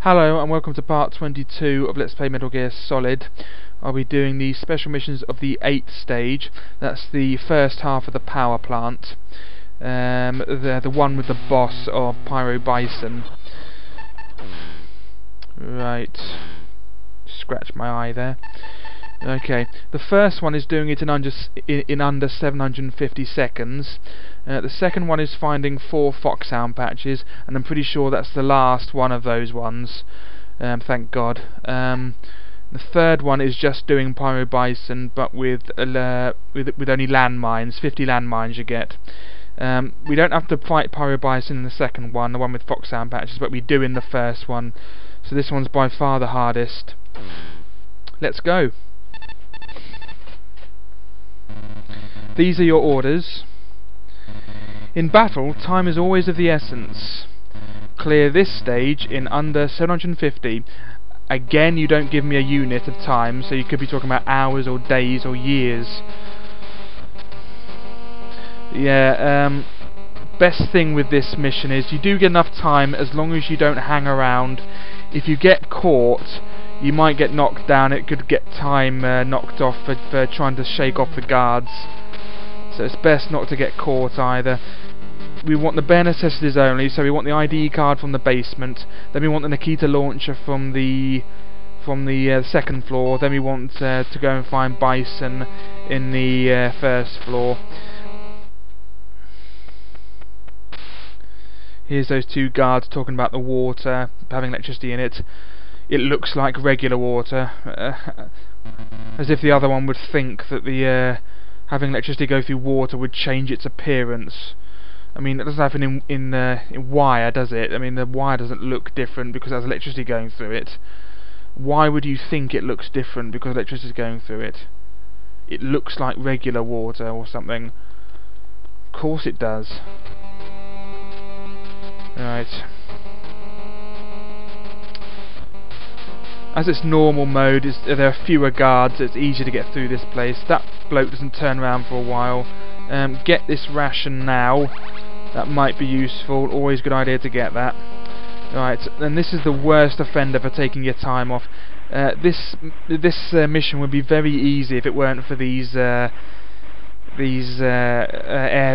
Hello and welcome to part 22 of Let's Play Metal Gear Solid. I'll be doing the special missions of the 8th stage. That's the first half of the power plant. The one with the boss of Pyro Bison. Right. Scratch my eye there. Okay, the first one is doing it in under 750 seconds. The second one is finding 4 foxhound patches, and I'm pretty sure that's the last one of those ones. Thank God. The third one is just doing Pyro Bison, but with only landmines. 50 landmines you get. We don't have to fight Pyro Bison in the second one, the one with foxhound patches, but we do in the first one. So this one's by far the hardest. Let's go. These are your orders. In battle, time is always of the essence. Clear this stage in under 750. Again, you don't give me a unit of time, so you could be talking about hours or days or years. Yeah, best thing with this mission is you do get enough time as long as you don't hang around. If you get caught, you might get knocked down. It could get time knocked off for trying to shake off the guards. So it's best not to get caught either. We want the bare necessities only, so we want the ID card from the basement, then we want the Nikita launcher from the second floor, then we want to go and find Bison in the first floor. Here's those two guards talking about the water having electricity in it. It looks like regular water, as if the other one would think that the having electricity go through water would change its appearance. I mean, it doesn't happen in wire, does it? I mean, the wire doesn't look different because there's electricity going through it. Why would you think it looks different because electricity is going through it? It looks like regular water or something. Of course it does. Right. As it's normal mode, there are fewer guards, it's easier to get through this place. That bloke doesn't turn around for a while. Get this ration now. That might be useful. Always a good idea to get that. Right, and this is the worst offender for taking your time off. This mission would be very easy if it weren't for these air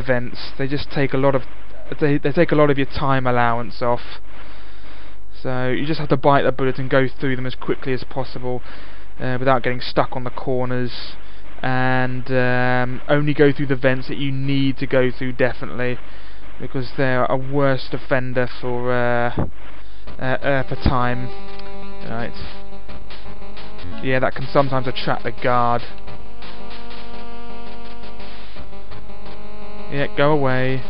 vents. They just take a lot of they take a lot of your time allowance off. So you just have to bite the bullet and go through them as quickly as possible without getting stuck on the corners, and only go through the vents that you need to go through, definitely, because they're a worst offender for time. Right. Yeah, that can sometimes attract the guard. Yeah, go away.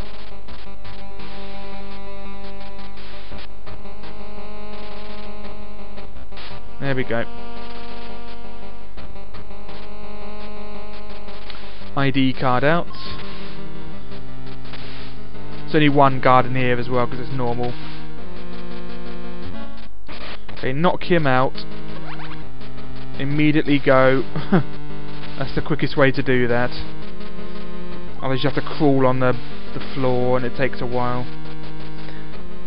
There we go. ID card out. There's only one guard in here as well because it's normal. Okay, knock him out. Immediately go. That's the quickest way to do that. Otherwise you have to crawl on the floor and it takes a while.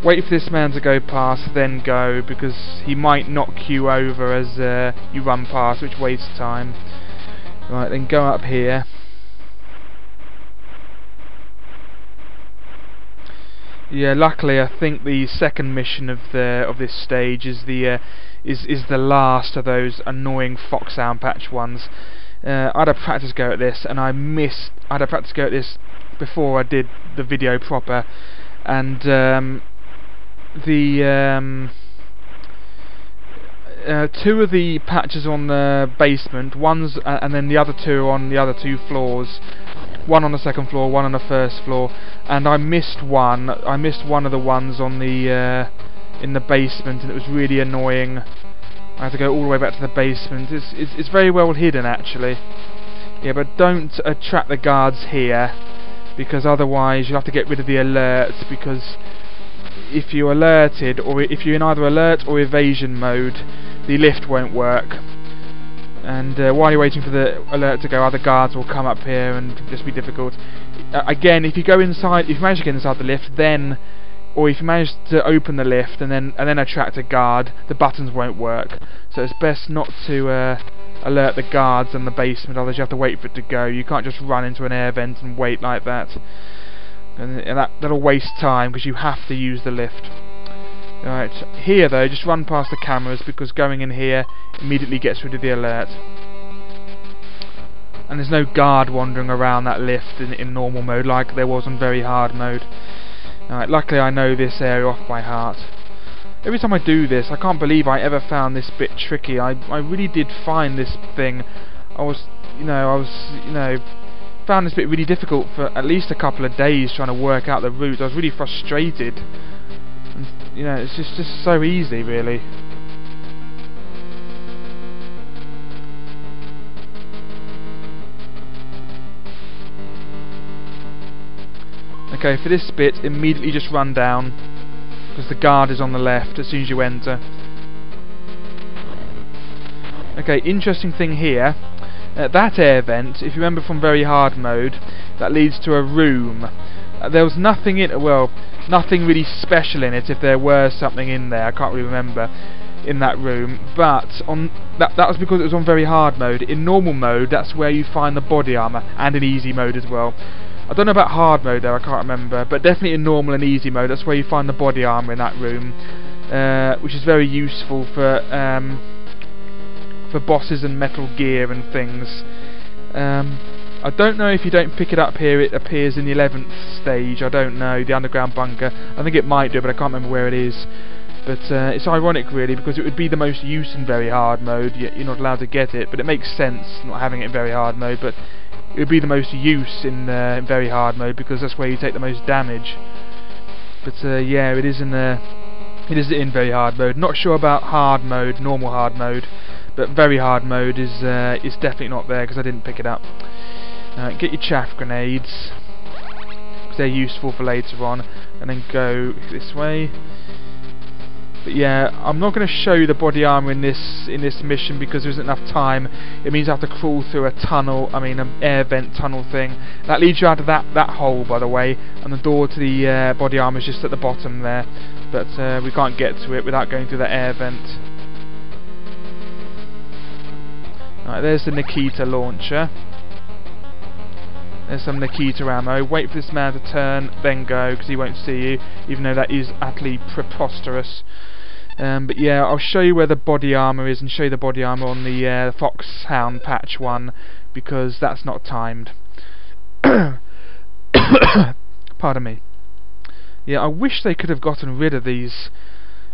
Wait for this man to go past, then go, because he might knock you over as you run past, which wastes time. Right, then go up here. Yeah, luckily I think the second mission of this stage is the last of those annoying foxhound patch ones. I had a practice go at this, and I had a practice go at this before I did the video proper, and two of the patches on the basement, and then the other two on the other 2 floors. One on the second floor, one on the first floor, and I missed one. I missed one of the ones on the in the basement, and it was really annoying. I had to go all the way back to the basement. It's very well hidden actually. Yeah, but don't attract the guards here, because otherwise you'll have to get rid of the alerts, because if you're alerted, or if you're in either alert or evasion mode, the lift won't work. And while you're waiting for the alert to go, other guards will come up here and just be difficult. Again, if you go inside, if you manage to get inside the lift, then or if you manage to open the lift and then attract a guard, the buttons won't work. So it's best not to alert the guards in the basement, otherwise you have to wait for it to go. You can't just run into an air vent and wait like that, and that'll waste time because you have to use the lift. Right, here though, just run past the cameras because going in here immediately gets rid of the alert. And there's no guard wandering around that lift in normal mode like there was on very hard mode. Alright, luckily I know this area off by heart. Every time I do this, I can't believe I ever found this bit tricky. I really did find this thing. I found this bit really difficult for at least a couple of days trying to work out the route. I was really frustrated. And, it's just so easy, really. Okay, for this bit, immediately just run down, because the guard is on the left as soon as you enter. Okay, interesting thing here, that air vent, if you remember from very hard mode, that leads to a room. There was nothing nothing really special in it, if there were something in there, I can't really remember, in that room, but that was because it was on very hard mode. In normal mode, that's where you find the body armour, and in easy mode as well. I don't know about hard mode though, I can't remember, but definitely in normal and easy mode, that's where you find the body armour in that room, which is very useful for bosses and Metal Gear and things. I don't know if you don't pick it up here, it appears in the 11th stage, I don't know, the underground bunker. I think it might do, but I can't remember where it is. But it's ironic really, because it would be the most use in very hard mode, yet you're not allowed to get it, but it makes sense not having it in very hard mode, but it would be the most use in very hard mode because that's where you take the most damage. But yeah, it is in very hard mode. Not sure about hard mode, normal hard mode, but very hard mode is definitely not there because I didn't pick it up. Get your chaff grenades because they're useful for later on, and then go this way. But yeah, I'm not going to show you the body armour in this mission because there isn't enough time. It means I have to crawl through a tunnel, an air vent tunnel thing. That leads you out of that hole, by the way, and the door to the body armour is just at the bottom there. But we can't get to it without going through the air vent. Right, there's the Nikita launcher. There's some Nikita ammo. Wait for this man to turn, then go, because he won't see you, even though that is utterly preposterous. But yeah, I'll show you where the body armour is, and show you the body armour on the Foxhound patch 1, because that's not timed. Pardon me. Yeah, I wish they could have gotten rid of these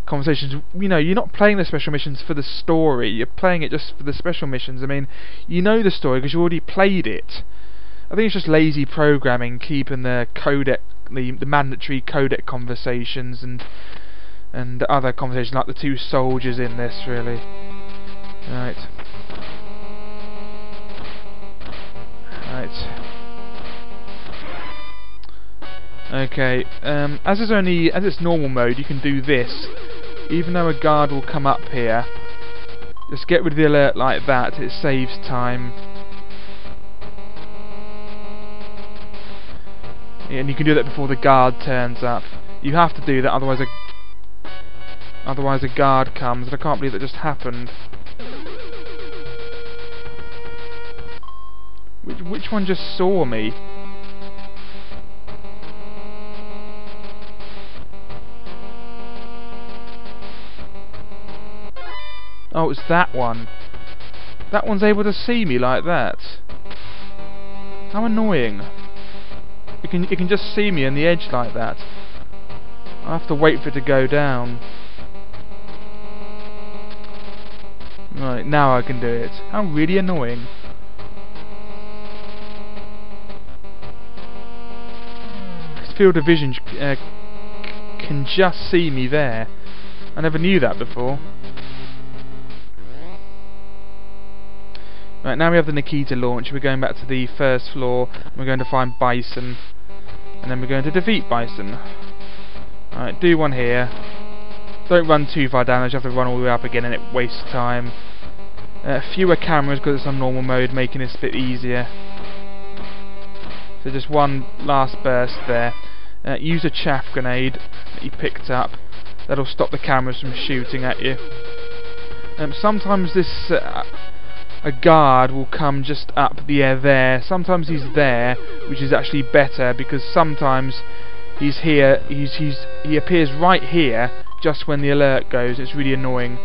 conversations. You're not playing the special missions for the story, you're playing it just for the special missions. I mean, you know the story because you already played it. I think it's just lazy programming, keeping the codec, the mandatory codec conversations and other conversations like the two soldiers in this, really. Right. Okay. As it's normal mode, you can do this. Even though a guard will come up here, just get rid of the alert like that. It saves time. And you can do that before the guard turns up. You have to do that, otherwise a guard comes, and I can't believe that just happened. Which one just saw me? Oh, it's that one. That one's able to see me like that. How annoying. It can just see me on the edge like that. I have to wait for it to go down. Right, now I can do it. How really annoying. This field of vision can just see me there. I never knew that before. Right, now we have the Nikita launch. We're going back to the first floor, and we're going to find Bison, and then we're going to defeat Bison. Alright, do one here. Don't run too far down, you have to run all the way up again and it wastes time. Fewer cameras because it's on normal mode, making this a bit easier. So just one last burst there. use a chaff grenade that you picked up. That'll stop the cameras from shooting at you. Sometimes this a guard will come just up the air there. Sometimes he's there, which is actually better because sometimes he's here. He appears right here just when the alert goes. It's really annoying,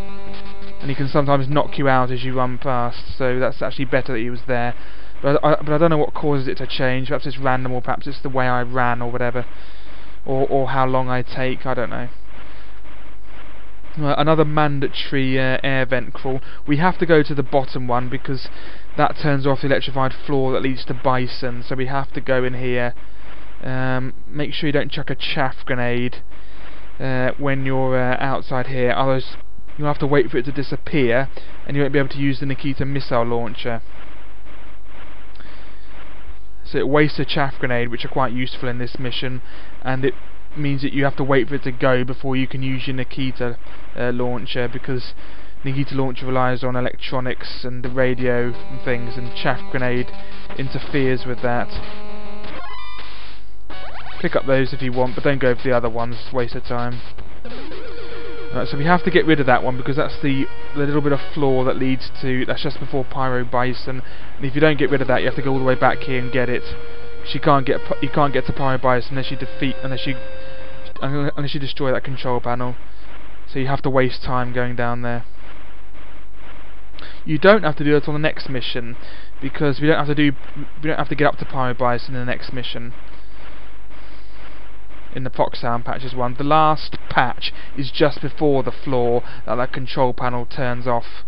and he can sometimes knock you out as you run past. So that's actually better that he was there. But I don't know what causes it to change. Perhaps it's random, or perhaps it's the way I ran, or whatever, or how long I take. I don't know. Another mandatory air vent crawl. We have to go to the bottom one because that turns off the electrified floor that leads to Bison. So we have to go in here. Make sure you don't chuck a chaff grenade when you're outside here. Otherwise, you'll have to wait for it to disappear, and you won't be able to use the Nikita missile launcher. So it wastes a chaff grenade, which are quite useful in this mission, and it means that you have to wait for it to go before you can use your Nikita launcher, because Nikita launcher relies on electronics and the radio and things, and chaff grenade interferes with that. Pick up those if you want, but don't go for the other ones, it's a waste of time. So we have to get rid of that one because that's the little bit of floor that leads to, that's just before Pyro Bison, and if you don't get rid of that you have to go all the way back here and get it. You can't get to Pyro Bison unless you destroy that control panel. So you have to waste time going down there. You don't have to do it on the next mission because we don't have to get up to Pyro Bison in the next mission. In the Foxhound patches one, the last patch is just before the floor that control panel turns off.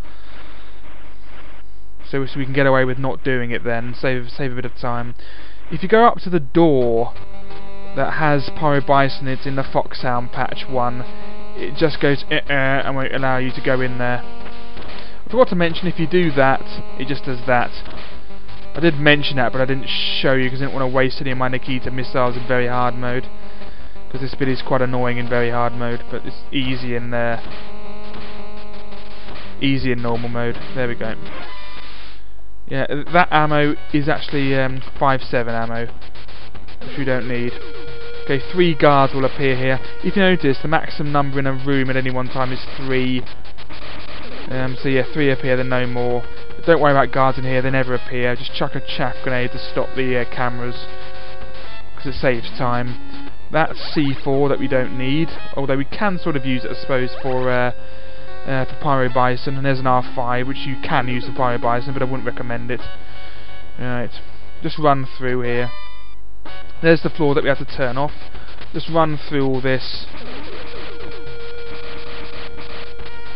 So we can get away with not doing it then, save a bit of time. If you go up to the door that has Pyro Bison in the Foxhound patch 1, it just goes and won't allow you to go in there. I forgot to mention, if you do that, it just does that. I did mention that, but I didn't show you because I didn't want to waste any of my Nikita missiles in very hard mode, because this bit is quite annoying in very hard mode, but it's easy in normal mode. There we go. Yeah, that ammo is actually 5.7 ammo, which we don't need. Okay, 3 guards will appear here. If you notice, the maximum number in a room at any one time is 3. So yeah, 3 appear, then no more. But don't worry about guards in here, they never appear. Just chuck a chaff grenade to stop the cameras, because it saves time. That's C4 that we don't need, although we can sort of use it, I suppose, for Pyro Bison, and there's an R5 which you can use for Pyro Bison, but I wouldn't recommend it. Right, just run through here. There's the floor that we have to turn off. Just run through all this.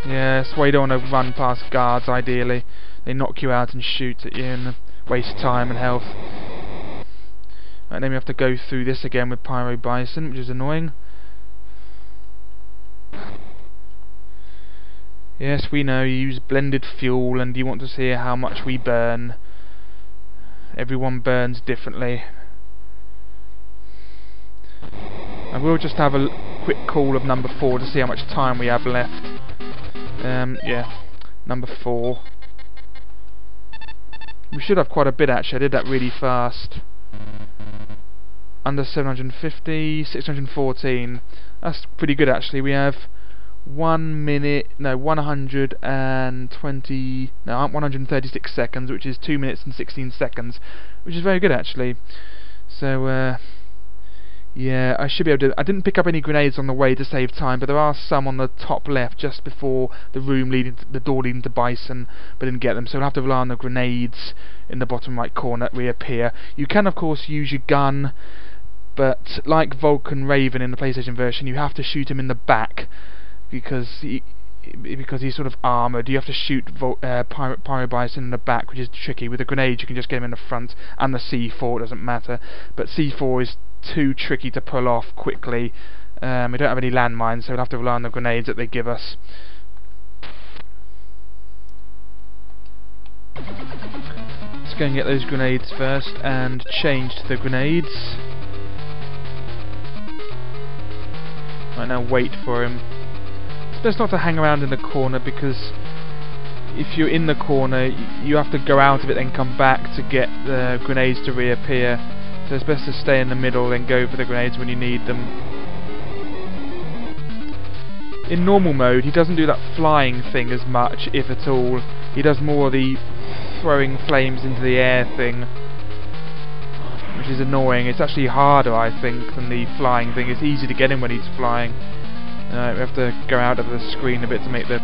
Yeah, that's why you don't want to run past guards, ideally. They knock you out and shoot at you and waste time and health. Right, then we have to go through this again with Pyro Bison, which is annoying. Yes, we know you use blended fuel and you want to see how much we burn. Everyone burns differently. I will just have a quick call of number 4 to see how much time we have left. Yeah, number 4. We should have quite a bit actually, I did that really fast. Under 750, 614. That's pretty good actually. We have 136 seconds, which is 2 minutes and 16 seconds, which is very good actually. So yeah, I should be able to. I didn't pick up any grenades on the way to save time, but there are some on the top left just before the room leading to, the door leading to Bison, but didn't get them, so we'll have to rely on the grenades in the bottom right corner that reappear. You can of course use your gun, but like Vulcan Raven in the PlayStation version, you have to shoot him in the back because he's sort of armoured. You have to shoot Pyro Bison in the back, which is tricky. With a grenade you can just get him in the front, and the C4 doesn't matter, but C4 is too tricky to pull off quickly. We don't have any landmines, so we'll have to rely on the grenades that they give us. Let's go and get those grenades first and change to the grenades. Right, now wait for him. It's best not to hang around in the corner, because if you're in the corner you have to go out of it and come back to get the grenades to reappear. So it's best to stay in the middle, then go for the grenades when you need them. In normal mode, he doesn't do that flying thing as much, if at all. He does more of the throwing flames into the air thing, which is annoying. It's actually harder, I think, than the flying thing. It's easy to get him when he's flying. We have to go out of the screen a bit to make the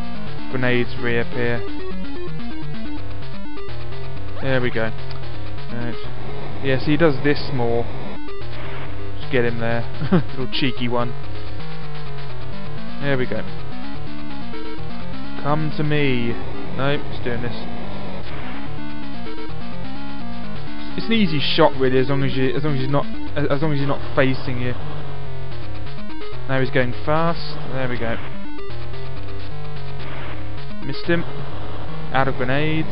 grenades reappear. There we go. Right. Yeah, so he does this more. Just get him there. Little cheeky one. There we go. Come to me. Nope, it's doing this. It's an easy shot, really, as long as he's not facing you. Now he's going fast. There we go. Missed him. Out of grenades.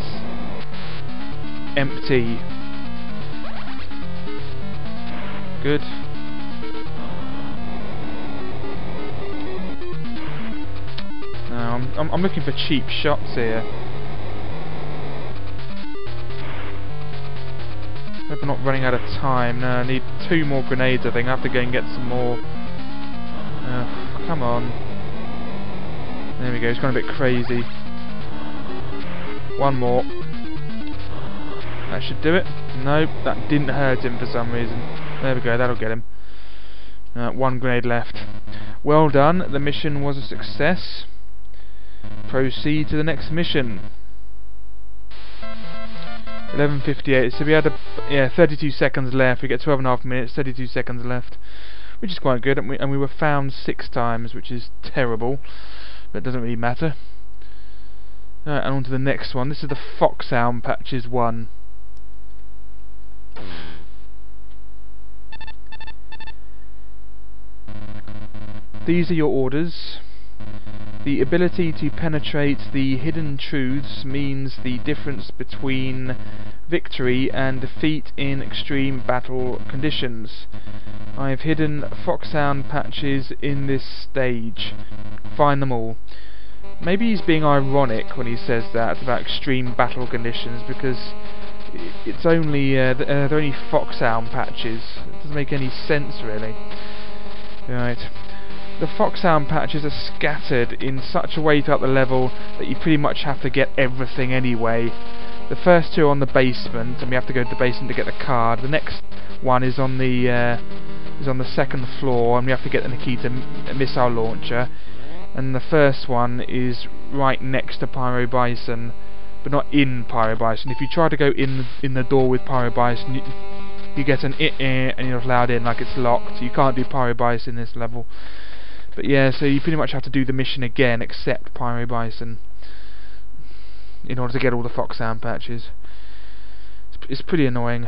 Empty. Good. Now I'm looking for cheap shots here. Hope I'm not running out of time. No, I need 2 more grenades. I think I have to go and get some more. Come on. There we go. It's gone a bit crazy. 1 more. That should do it. Nope, that didn't hurt him for some reason. There we go, that'll get him. 1 grenade left. Well done, the mission was a success. Proceed to the next mission. 11:58, so we had 32 seconds left. We get 12.5 minutes, 32 seconds left, which is quite good, and we were found 6 times, which is terrible, but it doesn't really matter. And on to the next one. This is the Foxhound Patches 1. These are your orders. The ability to penetrate the hidden truths means the difference between victory and defeat in extreme battle conditions. I have hidden Foxhound patches in this stage. Find them all. Maybe he's being ironic when he says that about extreme battle conditions, because it's only they're only Foxhound patches. It doesn't make any sense, really. Right. The Foxhound patches are scattered in such a way throughout the level that you pretty much have to get everything anyway. The first 2 are on the basement, and we have to go to the basement to get the card. The next one is on the 2nd floor, and we have to get the Nikita missile launcher. And the first one is right next to Pyro Bison, but not in Pyro Bison. If you try to go in the door with Pyro Bison, you get an and you're not allowed in, like it's locked. So you can't do Pyro Bison in this level. But yeah, so you pretty much have to do the mission again, except Pyro Bison, in order to get all the Foxhound patches. It's pretty annoying.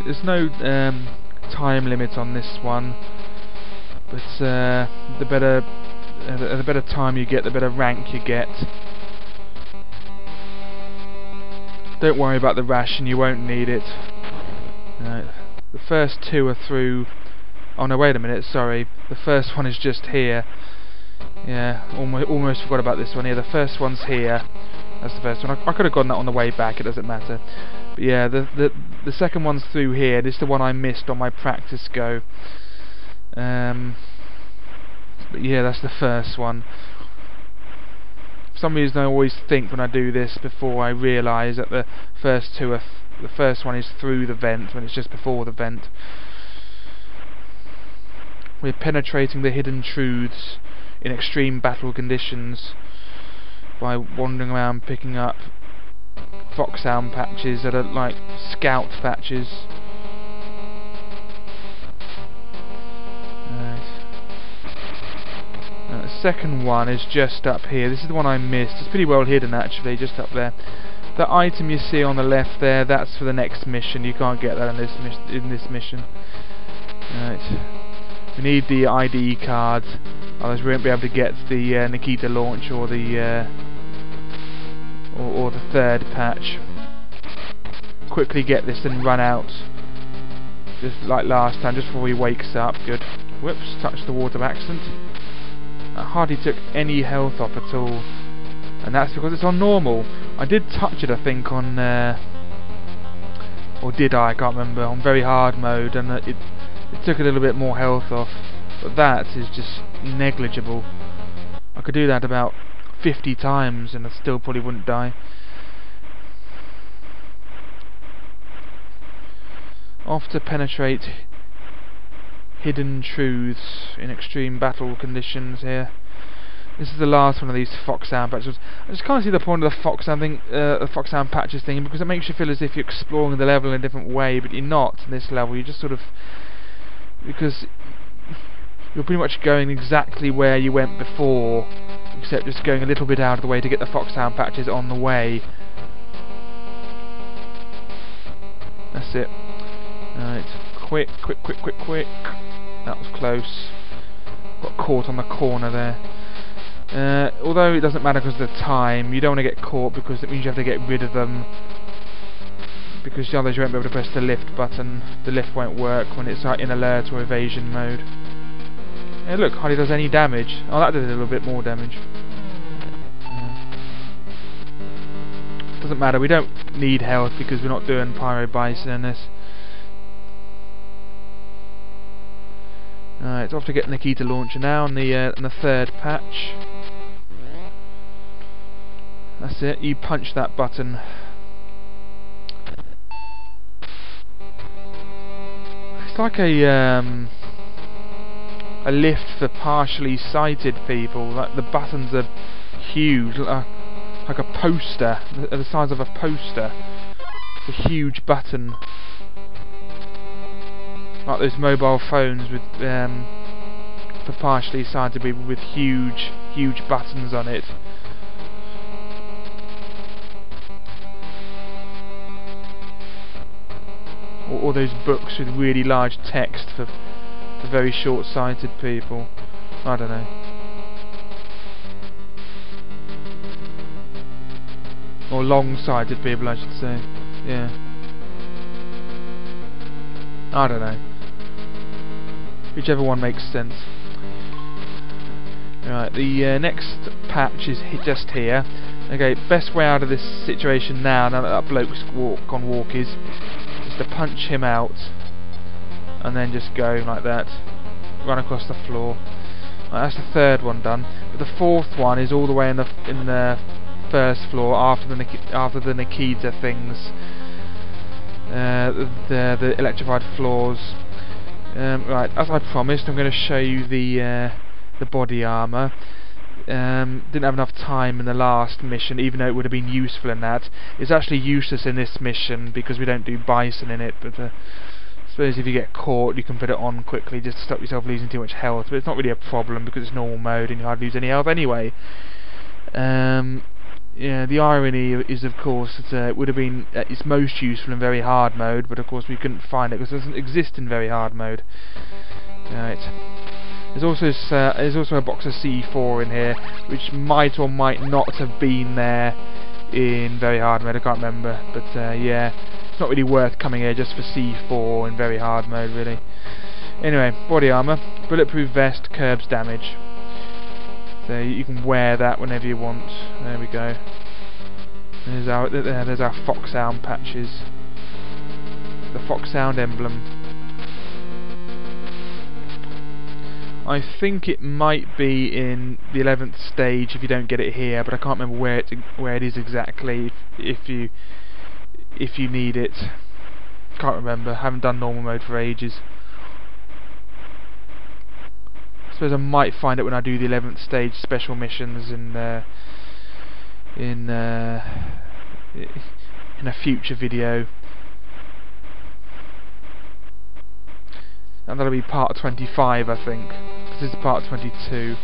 There's no time limit on this one, but the better time you get, the better rank you get. Don't worry about the ration, you won't need it. The first 2 are through. Oh no, wait a minute, sorry. The first one is just here. Yeah, almost forgot about this one here. The first one's here. That's the first one. I could have gotten that on the way back, it doesn't matter. But yeah, the second one's through here. This is the one I missed on my practice go. But yeah, that's the first one. For some reason I always think when I do this before I realise that the first 2 are the first one is through the vent when it's just before the vent. We're penetrating the hidden truths in extreme battle conditions by wandering around picking up Foxhound patches that are like scout patches. The second one is just up here. This is the one I missed. It's pretty well hidden actually, just up there. The item you see on the left there, that's for the next mission. You can't get that in this mission. We need the ID card, otherwise we won't be able to get the Nikita launch or the or the third patch. Quickly get this and run out, just like last time, just before he wakes up. Good. Whoops, touched the water by accident. I hardly took any health off at all, and that's because it's on normal. I did touch it, I think, on or did I can't remember, on very hard mode, and it took a little bit more health off, but that is just negligible. I could do that about 50 times and I still probably wouldn't die. Off to penetrate hidden truths in extreme battle conditions here. This is the last one of these foxhound patches. I just can't see the point of the foxhound patches thing, because it makes you feel as if you're exploring the level in a different way, but you're not in this level. You're just sort of, because you're pretty much going exactly where you went before, except just going a little bit out of the way to get the foxhound patches on the way. That's it. Alright, quick. That was close. Got caught on the corner there. Although it doesn't matter because of the time, you don't want to get caught because it means you have to get rid of them. Because otherwise you won't be able to press the lift button. The lift won't work when it's in alert or evasion mode. Hey, look, hardly does any damage. Oh, that did a little bit more damage. Doesn't matter, we don't need health because we're not doing Pyro Bison in this. Alright, it's off to get Nikita launcher now on the third patch. That's it, you punch that button. It's like a lift for partially sighted people. Like the buttons are huge, like a poster, the size of a poster. It's a huge button. Like those mobile phones with for partially sighted people with huge buttons on it. Or those books with really large text for very short-sighted people. I don't know. Or long-sighted people, I should say. Yeah. I don't know. Whichever one makes sense. Right, the next patch is just here. Okay, best way out of this situation now that bloke's on walk is to punch him out and then just go like that, run across the floor. Right, that's the third one done. But the fourth one is all the way in the first floor after the Nikita things, the electrified floors. Right, as I promised, I'm going to show you the body armor. Didn't have enough time in the last mission, even though it would have been useful in that. It's actually useless in this mission because we don't do Bison in it, but I suppose if you get caught you can put it on quickly just to stop yourself losing too much health, but it's not really a problem because it's normal mode and you hardly lose any health anyway. Yeah, the irony is, of course, that it would have been it's most useful in very hard mode, but of course we couldn't find it because it doesn't exist in very hard mode. Right. There's also a box of C4 in here, which might or might not have been there in very hard mode. I can't remember, but yeah, it's not really worth coming here just for C4 in very hard mode, really. Anyway, body armor, bulletproof vest, curbs damage. So you can wear that whenever you want. There we go. There's our foxhound patches. The foxhound emblem. I think it might be in the 11th stage if you don't get it here, but I can't remember where it is exactly if you need it. Can't remember. Haven't done normal mode for ages. I suppose I might find it when I do the 11th stage special missions in a future video. And that'll be part 25, I think. This is part 22.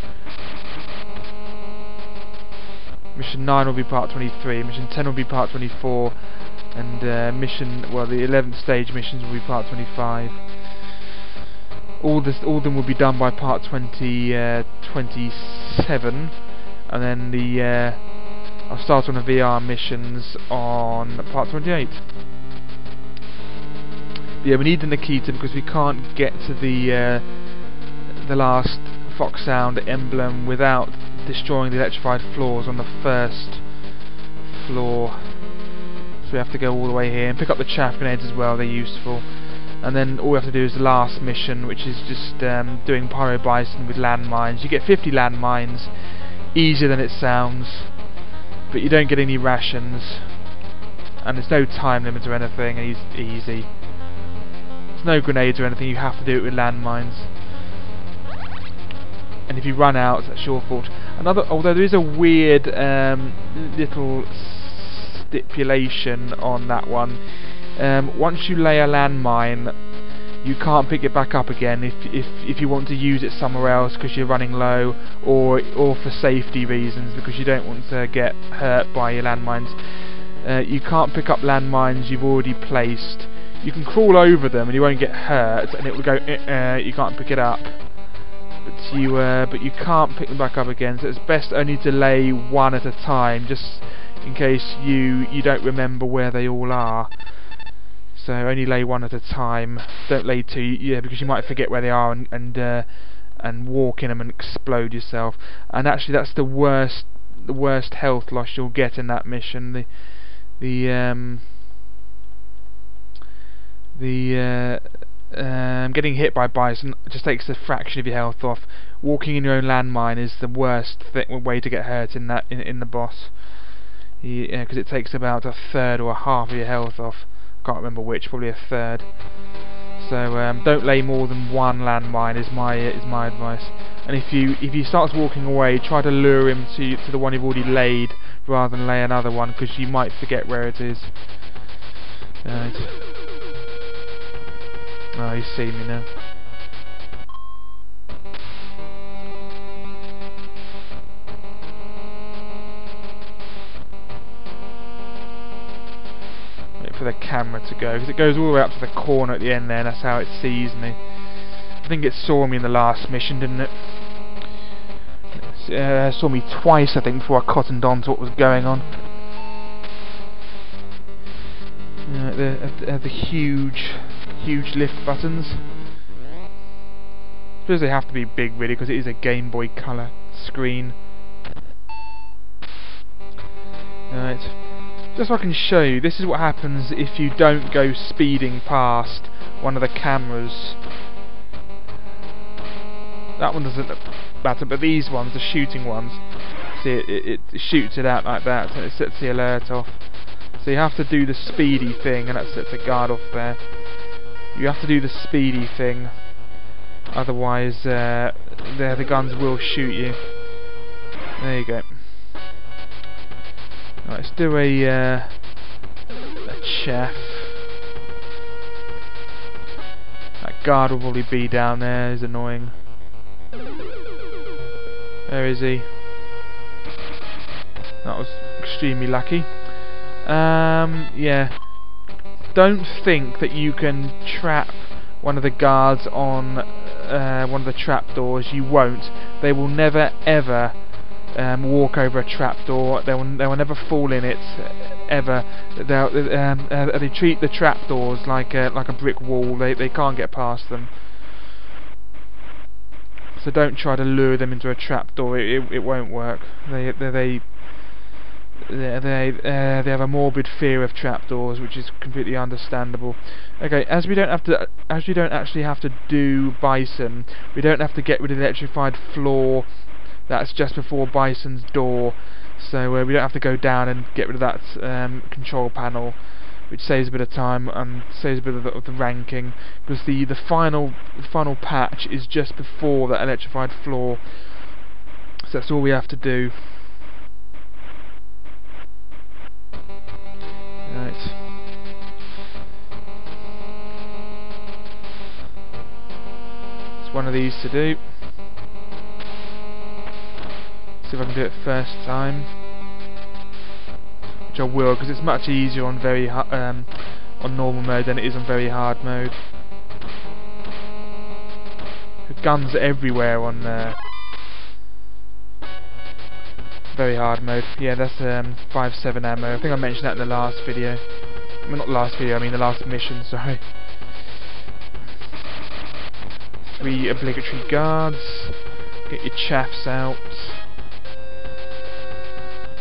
Mission 9 will be part 23. Mission 10 will be part 24. And the 11th stage missions will be part 25. All of them will be done by part 27. And then I'll start on the VR missions on part 28. Yeah, we need the Nikita because we can't get to the last Foxhound emblem without destroying the electrified floors on the first floor. So we have to go all the way here and pick up the chaff grenades as well. They're useful. And then all we have to do is the last mission, which is just doing Pyro Bison with landmines. You get 50 landmines, easier than it sounds, but you don't get any rations, and there's no time limit or anything, and it's easy. There's no grenades or anything, you have to do it with landmines. And if you run out, that's your fault. Although there is a weird little stipulation on that one. Once you lay a landmine, you can't pick it back up again if you want to use it somewhere else because you're running low, or for safety reasons because you don't want to get hurt by your landmines. You can't pick up landmines you've already placed. You can crawl over them and you won't get hurt, and it will go you can't pick it up. But you can't pick them back up again, so it's best only to lay one at a time, just in case you don't remember where they all are. So only lay one at a time. Don't lay two, yeah, because you might forget where they are and walk in them and explode yourself. And actually, that's the worst health loss you'll get in that mission. Getting hit by bison just takes a fraction of your health off. Walking in your own landmine is the worst way to get hurt in the boss. Because it takes about a third or a half of your health off. Can't remember which, probably a third. So don't lay more than one landmine is my advice. And if he starts walking away, try to lure him to the one you've already laid rather than lay another one, because you might forget where it is. Right. Oh, you see me now. Wait for the camera to go, because it goes all the way up to the corner at the end there, and that's how it sees me. I think it saw me in the last mission, didn't it? It saw me twice, I think, before I cottoned on to what was going on. The huge lift buttons. I suppose they have to be big, really, because it is a Game Boy Color screen. Alright, just so I can show you, this is what happens if you don't go speeding past one of the cameras. That one doesn't matter, but these ones, the shooting ones, see it shoots it out like that, and it sets the alert off. So you have to do the speedy thing, and that sets a guard off there. You have to do the speedy thing, otherwise the guns will shoot you. There you go. Right, let's do a chaff. That guard will probably be down there, is annoying. Where is he? That was extremely lucky. Yeah. Don't think that you can trap one of the guards on one of the trapdoors. You won't. They will never ever walk over a trapdoor. They will never fall in it ever. They treat the trapdoors like a brick wall. They can't get past them. So don't try to lure them into a trapdoor. It won't work. They have a morbid fear of trapdoors, which is completely understandable. Okay, as we don't actually have to do Bison, we don't have to get rid of the electrified floor that's just before Bison's door, so we don't have to go down and get rid of that control panel, which saves a bit of time and saves a bit of the ranking, because the final patch is just before that electrified floor, so that's all we have to do. Right. It's one of these to do. See if I can do it first time, which I will, because it's much easier on on normal mode than it is on very hard mode. The guns are everywhere on Very hard mode. Yeah, that's 5-7 ammo. I think I mentioned that in the last video. Well, not last video, I mean the last mission, sorry. 3 obligatory guards. Get your chaffs out.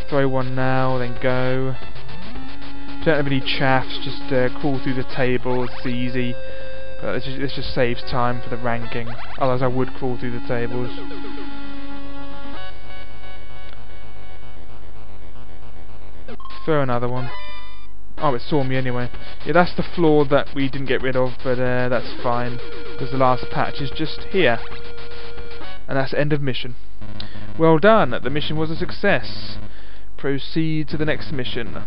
Throw one now, then go. Don't have any chaffs, just crawl through the tables, it's easy. But this just saves time for the ranking. Otherwise I would crawl through the tables. Throw another one. Oh, it saw me anyway. Yeah, that's the floor that we didn't get rid of, but that's fine, because the last patch is just here. And that's end of mission. Well done, the mission was a success. Proceed to the next mission.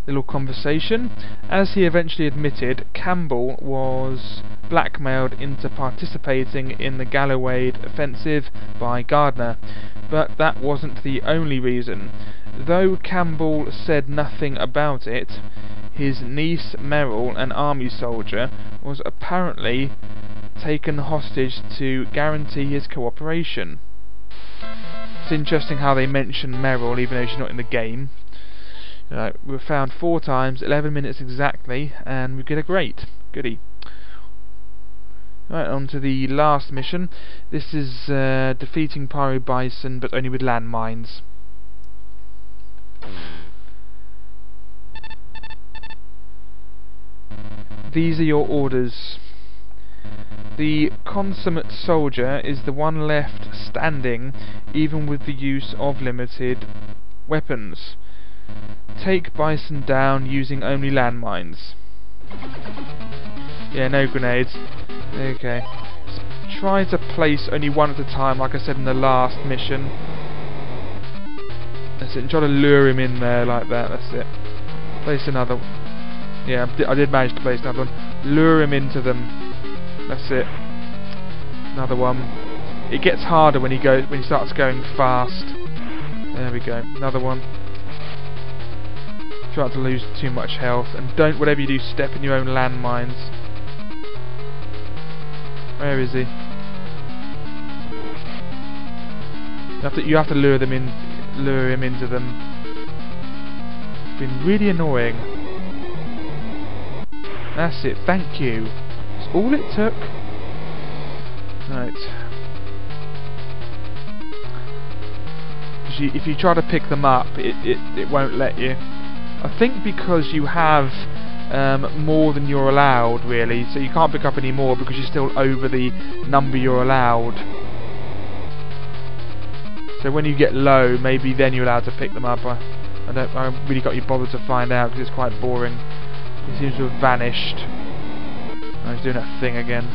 Little conversation. As he eventually admitted, Campbell was blackmailed into participating in the Gallowade offensive by Gardner, but that wasn't the only reason. Though Campbell said nothing about it, his niece Merrill, an army soldier, was apparently taken hostage to guarantee his cooperation. It's interesting how they mention Merrill even though she's not in the game. We were found 4 times, 11 minutes exactly, and we get a great goodie. Right, on to the last mission. This is defeating Pyro Bison, but only with landmines. These are your orders. The consummate soldier is the one left standing, even with the use of limited weapons. Take Bison down using only landmines. Yeah, no grenades. Okay. Just try to place only one at a time, like I said in the last mission. That's it, and try to lure him in there like that, that's it. Place another one. Yeah, I did manage to place another one. Lure him into them. That's it. Another one. It gets harder when he starts going fast. There we go. Another one. Try not to lose too much health, and don't, whatever you do, step in your own landmines. Where is he? You have to lure him into them. It's been really annoying. That's it, thank you. That's all it took. Right. If you try to pick them up, it won't let you. I think because you have more than you're allowed, really, so you can't pick up any more because you're still over the number you're allowed. So when you get low, maybe then you're allowed to pick them up. I really got you bothered to find out because it's quite boring. He seems to have vanished. Oh, he's doing that thing again.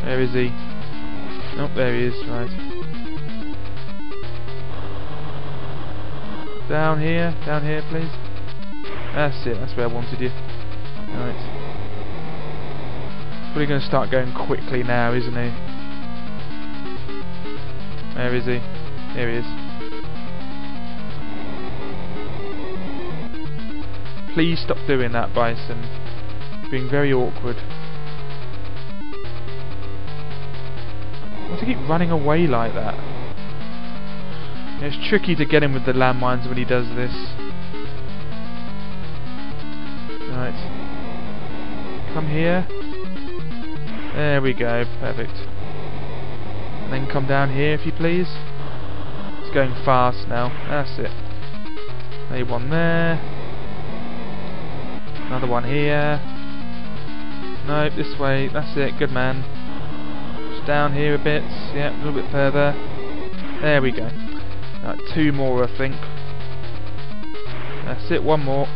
Where is he? Oh, there he is, right. Down here, please. That's it, that's where I wanted you. Right. Probably going to start going quickly now, isn't he? Where is he? Here he is. Please stop doing that, Bison. You're being very awkward. Why does he keep running away like that? Yeah, it's tricky to get him with the landmines when he does this. Right. Come here. There we go, perfect. And then come down here if you please. It's going fast now, that's it. Maybe one there. Another one here. No, this way, that's it, good man. Just down here a bit, yeah, a little bit further. There we go. Right, 2 more I think. That's it, 1 more.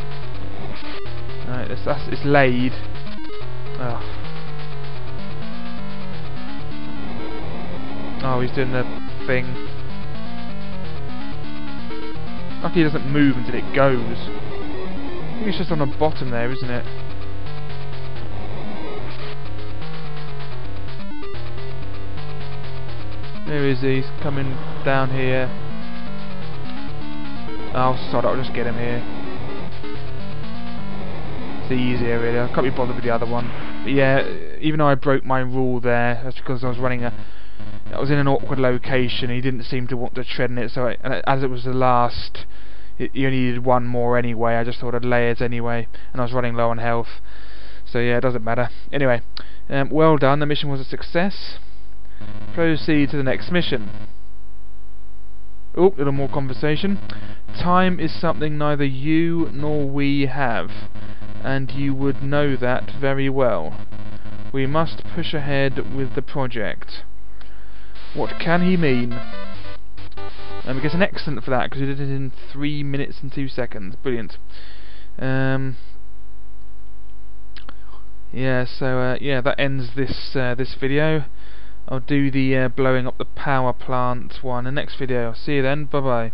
Right, it's laid. Oh. Oh, he's doing the thing. Lucky he doesn't move until it goes. I think it's just on the bottom there, isn't it? There is he, he's coming down here. Oh, sod, I'll just get him here. the easier really. I can't be bothered with the other one. But yeah, even though I broke my rule there, that's because I was in an awkward location. He didn't seem to want to tread in it, so and as it was the last, you only needed one more anyway. I just thought I'd lay it anyway, and I was running low on health. So yeah, it doesn't matter. Anyway, well done. The mission was a success. Proceed to the next mission. Oh, little more conversation. Time is something neither you nor we have, and you would know that very well. We must push ahead with the project. What can he mean? He gets an excellent for that, because he did it in 3 minutes and 2 seconds. Brilliant. Yeah, so yeah, that ends this this video. I'll do the blowing up the power plant one in the next video. See you then. Bye bye.